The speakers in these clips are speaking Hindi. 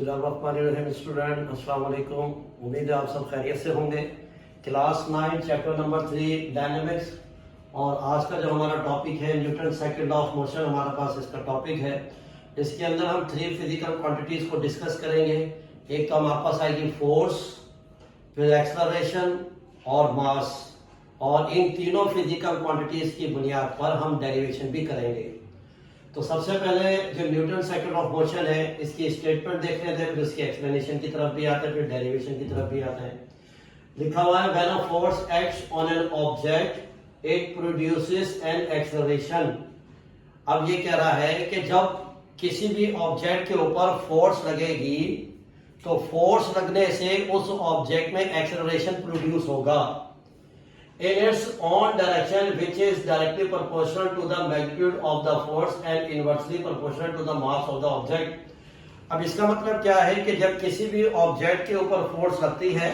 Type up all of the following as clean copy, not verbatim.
स्टूडेंट अस्सलाम वालेकुम। उम्मीद है आप सब खैरियत से होंगे। क्लास 9 चैप्टर नंबर 3 डायनेमिक्स, और आज का जो हमारा टॉपिक है Newton second law of motion, हमारे पास इसका टॉपिक है। इसके अंदर हम 3 फिजिकल क्वांटिटीज को डिस्कस करेंगे। एक तो हमारे पास आएगी फोर्स, फिर एक्सेलरेशन और मास, और इन तीनों फिजिकल क्वांटिटीज की बुनियाद पर हम डेरिवेशन भी करेंगे। तो सबसे पहले जो Newton second law of motion है, इसकी स्टेटमेंट देख लेते हैं, फिर इसकी एक्सप्लेनेशन की तरफ भी आते हैं, फिर डेरिवेशन की तरफ भी आते हैं। लिखा हुआ है when a force acts on an object it produces an acceleration. अब ये कह रहा है कि जब किसी भी ऑब्जेक्ट के ऊपर फोर्स लगेगी तो फोर्स लगने से उस ऑब्जेक्ट में एक्सेलरेशन प्रोड्यूस होगा in its own direction, which is directly proportional to the magnitude of the force and inversely proportional to the mass of the object। अब इसका मतलब क्या है कि जब किसी भी ऑब्जेक्ट के ऊपर फोर्स लगती है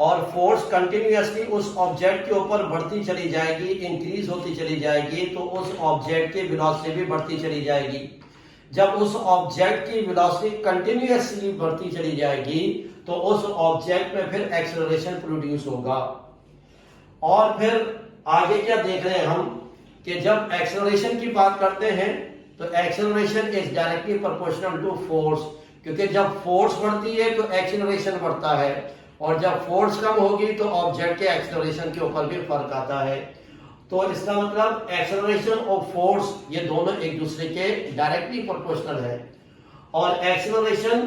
और फोर्स कंटिन्यूअसली उस ऑब्जेक्ट के ऊपर बढ़ती चली जाएगी, इंक्रीज होती चली जाएगी, तो उस ऑब्जेक्ट की वेलोसिटी भी बढ़ती चली जाएगी। जब उस ऑब्जेक्ट की वेलोसिटी कंटिन्यूअसली बढ़ती चली जाएगी तो उस ऑब्जेक्ट में फिर एक्सेलरेशन प्रोड्यूस होगा। और फिर आगे क्या देख रहे हैं हम कि जब एक्सेलरेशन की बात करते हैं तो acceleration is directly proportional to force, क्योंकि जब फोर्स बढ़ती है तो एक्सेलरेशन बढ़ता है, और जब फोर्स कम होगी तो ऑब्जेक्ट के एक्सेलरेशन के ऊपर भी फर्क आता है। तो इसका मतलब एक्सेलरेशन और फोर्स ये दोनों एक दूसरे के डायरेक्टली प्रोपोर्शनल है, और एक्सेलरेशन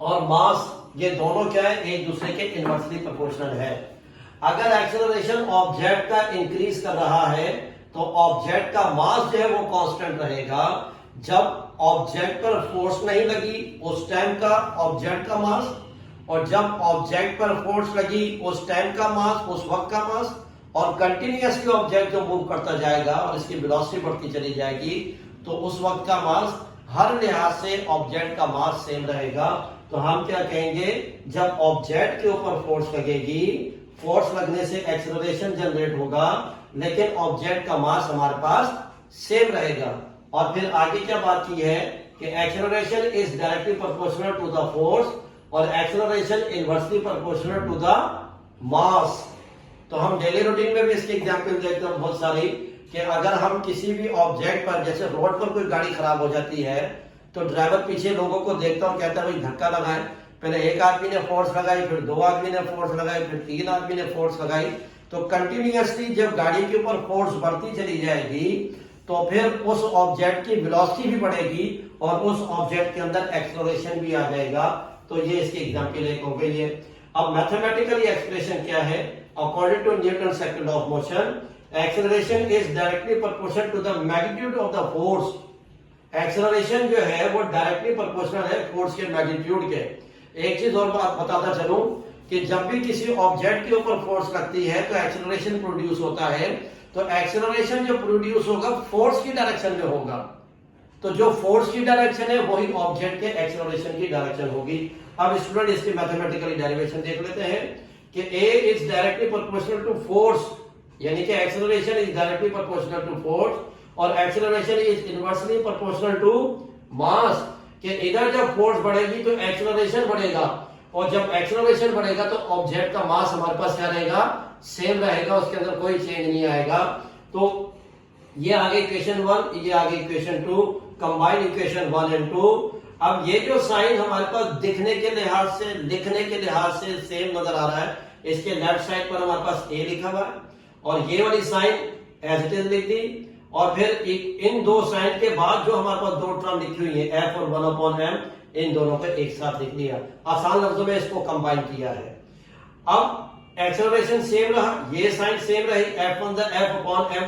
और मास ये दोनों क्या है, एक दूसरे के इनवर्सली प्रोपोर्शनल है। अगर एक्सेलरेशन ऑब्जेक्ट का इंक्रीज कर रहा है तो ऑब्जेक्ट का मास जो है वो कांस्टेंट रहेगा। जब ऑब्जेक्ट पर फोर्स नहीं लगी उस टाइम का ऑब्जेक्ट का मास, और जब ऑब्जेक्ट पर फोर्स लगी उस टाइम का मास, उस वक्त का मास, और कंटिन्यूअसली ऑब्जेक्ट जो मूव करता जाएगा और इसकी वेलोसिटी बढ़ती चली जाएगी तो उस वक्त का मास, हर लिहाज से ऑब्जेक्ट का मास सेम रहेगा। तो हम क्या कहेंगे, जब ऑब्जेक्ट के ऊपर फोर्स लगेगी, फोर्स लगने से एक्सेलरेशन जनरेट होगा, लेकिन ऑब्जेक्ट का मास हमारे पास सेम रहेगा। और फिर आगे क्या बात की है कि acceleration is directly proportional to the force और acceleration inversely proportional to the mass. तो हम डेली रूटीन में भी इसके एग्जांपल देखते हैं बहुत सारी, कि अगर हम किसी भी ऑब्जेक्ट पर, जैसे रोड पर कोई गाड़ी खराब हो जाती है तो ड्राइवर पीछे लोगों को देखता और कहता है भाई धक्का लगाएं। पहले एक आदमी ने फोर्स लगाई, फिर 2 आदमी ने फोर्स लगाई, फिर 3 आदमी ने फोर्स लगाई। तो कंटिन्यूअसली जब गाड़ी के ऊपर फोर्स बढ़ती चली जाएगी तो फिर उस ऑब्जेक्ट की वेलोसिटी भी बढ़ेगी और उस ऑब्जेक्ट के अंदर एक्सेलरेशन भी आ जाएगा। तो ये इसकी एग्जांपल एक हो गई है। अब मैथमेटिकली एक्सप्रेशन क्या है, according to Newton second law of motion, acceleration is directly proportional to the magnitude of the force. Acceleration जो है वो डायरेक्टली प्रोपोर्शनल है फोर्स के मैग्नीट्यूड के। एक चीज और बात बताता चलूं कि जब भी किसी ऑब्जेक्ट के ऊपर फोर्स लगती है तो एक्सेलरेशन प्रोड्यूस होता है। तो एक्सेलरेशन जो प्रोड्यूस होगा फोर्स की डायरेक्शन में होगा, तो जो फोर्स की डायरेक्शन है वही ऑब्जेक्ट के एक्सेलरेशन की डायरेक्शन होगी। अब स्टूडेंट इसकी मैथमेटिकली डेरिवेशन देख लेते हैं कि a is directly proportional to force, यानी कि acceleration is directly proportional to force, और acceleration is inversely proportional to mass. कि इधर जब फोर्स बढ़ेगी तो एक्सेलरेशन बढ़ेगा, और जब एक्सेलरेशन बढ़ेगा तो ऑब्जेक्ट का मास हमारे पास क्या रहेगा, सेम रहेगा, उसके अंदर कोई चेंज नहीं आएगा। तो ये आगे इक्वेशन 1, ये आगे इक्वेशन 2, कंबाइंड इक्वेशन 1 और 2। अब ये जो साइन हमारे पास दिखने के लिहाज से, लिखने के लिहाज से सेम नजर आ रहा है, इसके लेफ्ट साइड पर हमारे पास ए लिखा हुआ है और ये वाली साइन एज इट इज लिख दी, और फिर इन दो साइन के बाद जो हमारे पास 2 टर्म लिखी हुई है एफ और 1/m, इन दोनों को एक साथ लिख लिया। आसान लफ्जों में इसको कंबाइन किया है। अब एक्सेलरेशन सेम रहा, ये साइन सेम रही, F/m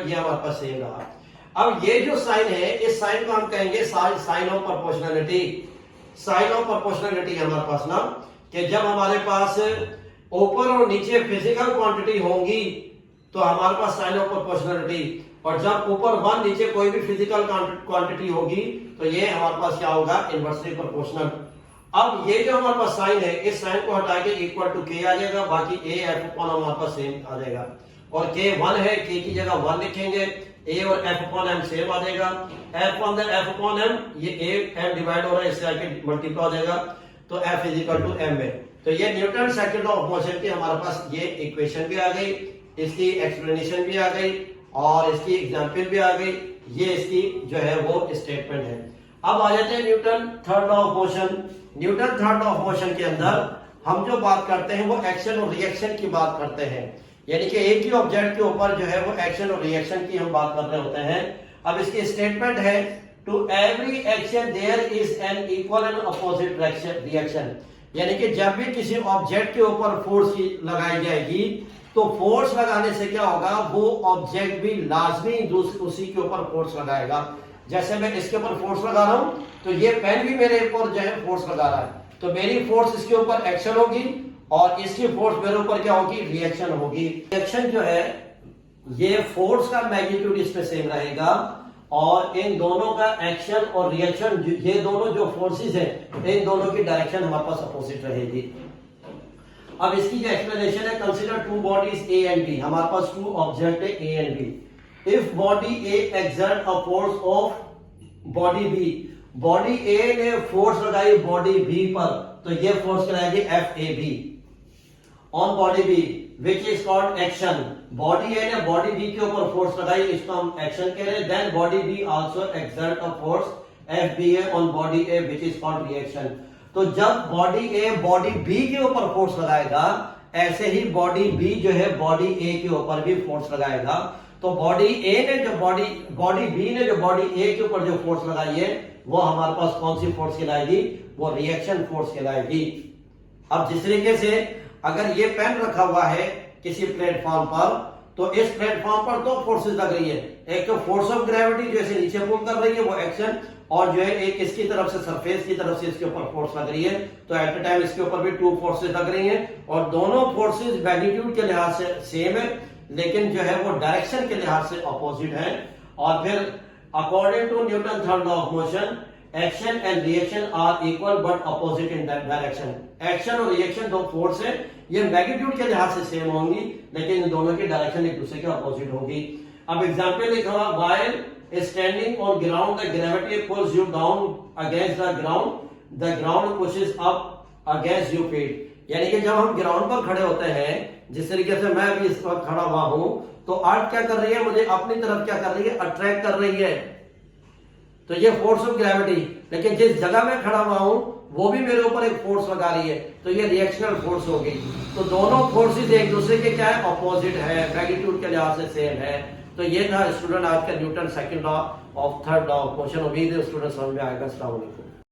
ये हमारे पास सेम रहा। अब ये जो साइन है, इस साइन को हम कहेंगे sign of proportionality. Sign of proportionality हमारे पास ना, कि जब हमारे पास ऊपर और नीचे फिजिकल क्वांटिटी होंगी तो हमारे पास साइन ऑफ प्रोपोर्शनलिटी, और जब ऊपर 1 नीचे कोई भी फिजिकल क्वांटिटी होगी तो ये हमारे पास क्या होगा, इनवर्सली प्रोपोर्शनल। अब ये जो हमारे पास साइन है, इस साइन को हटा के इक्वल टू के आ जाएगा, बाकी ए एफ अपॉन हमारे पास सेम आ जाएगा। और के 1 है, के की जगह 1 लिखेंगे, ए और एफ अपॉन एम सेम आ जाएगा, F on the F upon M, ये ए एम डिवाइड हो रहा है, इससे आके मल्टीप्लाई हो जाएगा, तो F is equal to M है। तो ये न्यूटन सेकंड ऑफ मोशन की हमारे पास ये इक्वेशन भी आ गई, इसकी एक्सप्लेनेशन भी आ गई और इसकी एग्जाम्पल भी आ गई, ये इसकी जो है वो स्टेटमेंट है। अब आ जाते हैं Newton third law of motion. Newton third law of motion के अंदर हम जो बात करते हैं वो एक्शन और रिएक्शन की बात करते हैं, यानी कि एक ही ऑब्जेक्ट के ऊपर जो है वो एक्शन और रिएक्शन की हम बात कर रहे होते हैं। अब इसकी स्टेटमेंट है, to every action there is an equal and opposite reaction, यानी कि जब भी किसी ऑब्जेक्ट के ऊपर फोर्स लगाई जाएगी तो फोर्स लगाने से क्या होगा, वो ऑब्जेक्ट भी लाजमी उसी के ऊपर फोर्स लगाएगा। जैसे मैं इसके ऊपर फोर्स लगा रहा हूं तो ये पेन भी मेरे ऊपर जो है फोर्स लगा रहा है, तो मेरी फोर्स इसके ऊपर एक्शन होगी और इसकी फोर्स मेरे ऊपर क्या होगी, रिएक्शन होगी। रिएक्शन जो है ये फोर्स का मैग्नीट्यूड इसमें सेम रहेगा और इन दोनों का एक्शन और रिएक्शन, ये दोनों जो फोर्सेस हैं इन दोनों की डायरेक्शन हमारे पास अपोजिट रहेगी। अब इसकी जो एक्सप्लेनेशन है, consider two bodies A and B, हमारे पास टू ऑब्जेक्ट है A and B. If body A exert a force of body B, body A ने फोर्स लगाई बॉडी बी पर, तो ये फोर्स कराएगी F A B on body B which is called action. Body A ने बॉडी बी के ऊपर फोर्स लगाई, इसको हम एक्शन कह रहे हैं। Then body B also exert a force F B A on body A which is called reaction. तो जब बॉडी ए बॉडी बी के ऊपर फोर्स लगाएगा, ऐसे ही बॉडी बी जो है बॉडी ए के ऊपर भी फोर्स लगाएगा। तो बॉडी ए ने जो बॉडी बी ने जो बॉडी ए के ऊपर जो फोर्स लगाई है वो हमारे पास कौन सी फोर्स कहलाएगी, वो रिएक्शन फोर्स कहलाएगी। अब जिस तरीके से अगर ये पेन रखा हुआ है किसी प्लेटफॉर्म पर, तो इस प्लेटफॉर्म पर दो फोर्सेस लग रही है, एक तो फोर्स ऑफ ग्रेविटी जो इसे नीचे पुल कर रही है वो एक्शन, और जो है एक इसकी तरफ से सरफेस की तरफ से इसके ऊपर फोर्स लग रही है। तो एट अ टाइम इसके ऊपर भी टू फोर्सेस लग रही हैं और दोनों फोर्सेस मैग्नीट्यूड के लिहाज से सेम है, लेकिन जो है वो डायरेक्शन के लिहाज से अपोजिट है। और फिर according to Newton third law of motion, action and reaction are equal but opposite in direction. Action और रिएक्शन दो फोर्स है, ये मैग्नीट्यूड के लिहाज से सेम होंगी लेकिन इन दोनों की डायरेक्शन एक दूसरे के अपोजिट होगी। अब एग्जांपल लिखा हुआ, while standing on ground the gravity pools you down against the ground pushes up against your feet. यानी कि जब हम ग्राउंड पर खड़े होते हैं, जिस तरीके से मैं भी इस वक्त खड़ा हुआ हूं, तो अर्थ क्या कर रही है, मुझे अपनी तरफ क्या कर रही है, अट्रैक्ट कर रही है, तो ये फोर्स ऑफ ग्रेविटी। लेकिन जिस जगह में खड़ा हुआ हूं वो भी मेरे ऊपर एक फोर्स लगा रही है, तो ये रिएक्शनल फोर्स होगी। तो दोनों फोर्सेस एक दूसरे के क्या है, अपोजिट है, मैग्नीट्यूड के लिहाज से सेम है। तो ये था स्टूडेंट आज का Newton second law of third law of motion. उम्मीद है स्टूडेंट समझ में आएगा। अस्सलाम वालेकुम।